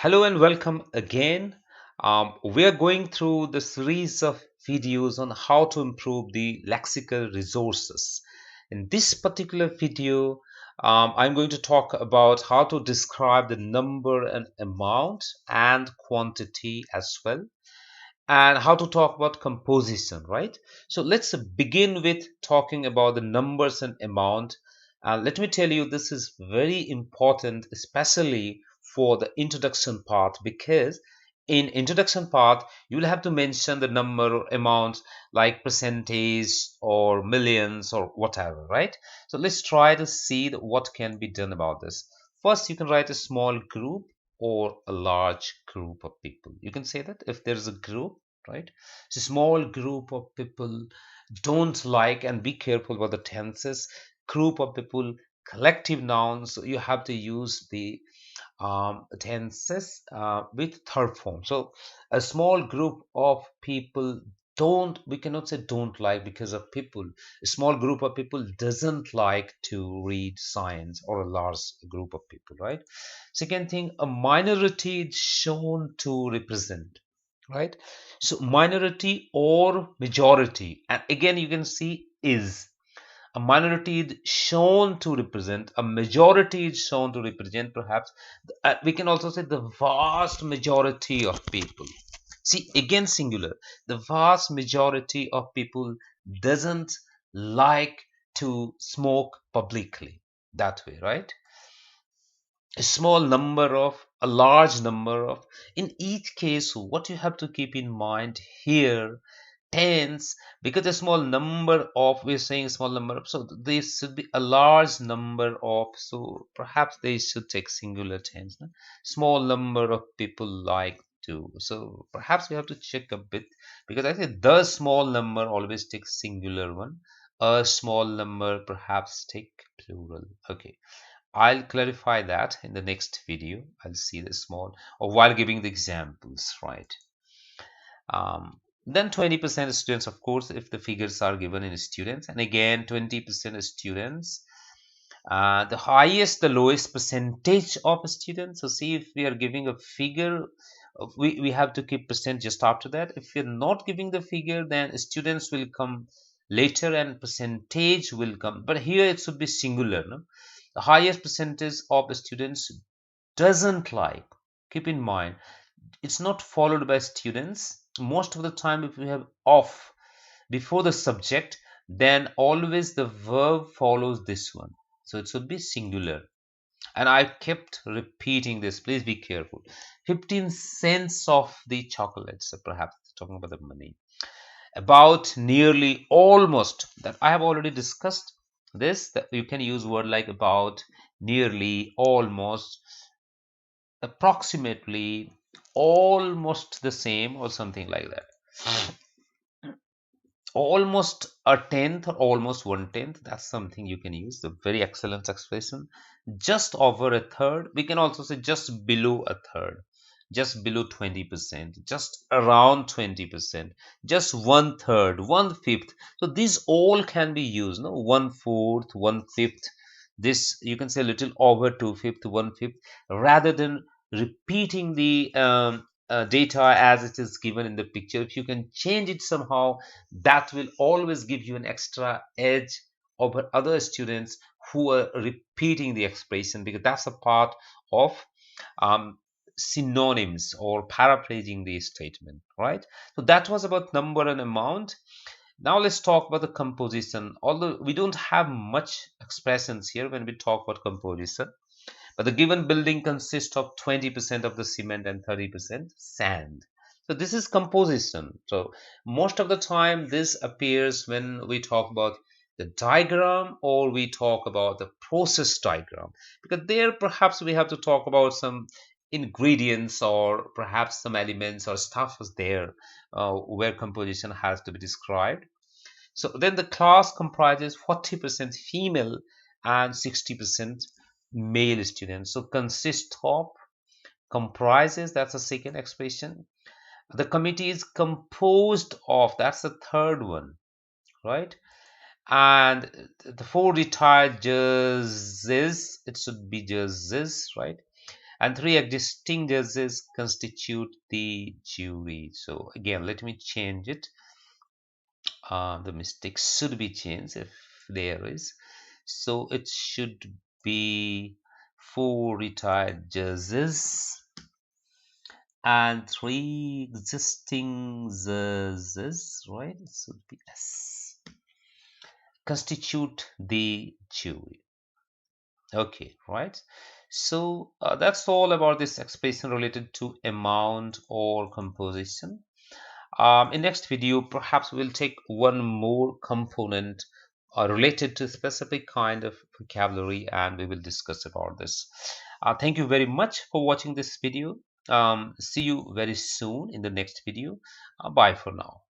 Hello and welcome again. We are going through the series of videos on how to improve the lexical resources. In this particular video, I'm going to talk about how to describe the number and amount and quantity as well, and how to talk about composition, right? So let's begin with talking about the numbers and amount. Let me tell you, this is very important, especially for the introduction part, because in introduction part you will have to mention the number or amount like percentage or millions or whatever, right? So let's try to see what can be done about this. First, you can write a small group or a large group of people. You can say that if there's a group, right? It's a small group of people don't like, and be careful about the tenses. Group of people, collective nouns, so you have to use the tenses with third form. So a small group of people don't, we cannot say don't like, because of people. A small group of people doesn't like to read science, or a large group of people, right? Second thing, a minority is shown to represent, right? So minority or majority, and again you can see is. A minority is shown to represent, a majority is shown to represent, perhaps. We can also say the vast majority of people. See, again singular. The vast majority of people doesn't like to smoke publicly. That way, right? A small number of, a large number of. In each case, what you have to keep in mind here, tense, because a small number of, we're saying small number of, so there should be a large number of, so perhaps they should take singular tense, no? Small number of people like to, so perhaps we have to check a bit, because I think the small number always takes singular one, a small number perhaps take plural. Okay, I'll clarify that in the next video. I'll see the small, or while giving the examples, right? Then 20% students, of course, if the figures are given in students, and again 20% students. The highest, the lowest percentage of students. So see, if we are giving a figure, we have to keep percent just after that. If we're not giving the figure, then students will come later and percentage will come. But here it should be singular, no? The highest percentage of the students doesn't like. Keep in mind, it's not followed by students. Most of the time, if we have off before the subject, then always the verb follows this one. So it should be singular. And I kept repeating this. Please be careful. 15 cents of the chocolates, perhaps talking about the money. About, nearly, almost. That I have already discussed this. That you can use word like about, nearly, almost, approximately, almost the same, or something like that. Almost a tenth, or almost one tenth, that's something you can use, the very excellent expression. Just over a third, we can also say just below a third, just below 20%, just around 20%, just one third, one fifth. So these all can be used, no? One fourth, one fifth. This you can say a little over two fifth, one fifth, rather than repeating the data as it is given in the picture. If you can change it somehow, that will always give you an extra edge over other students who are repeating the expression, because that's a part of um, synonyms or paraphrasing the statement, right? So that was about number and amount. Now let's talk about the composition. Although we don't have much expressions here when we talk about composition, but the given building consists of 20% of the cement and 30% sand. So this is composition. So most of the time this appears when we talk about the diagram, or we talk about the process diagram, because there perhaps we have to talk about some ingredients, or perhaps some elements or stuff is there where composition has to be described. So then the class comprises 40% female and 60% male students. So consist of, comprises, that's the second expression. The committee is composed of, that's the third one, right? And the four retired judges, it should be judges, right? and 3 existing judges constitute the jury. So again, let me change it. The mistake should be changed if there is. So it should be 4 retired judges and 3 existing judges, right? It should be S. Constitute the jury. Okay, right. So that's all about this expression related to amount or composition. In next video, perhaps we'll take one more component related to specific kind of vocabulary, and we will discuss about this. Thank you very much for watching this video. See you very soon in the next video. Bye for now.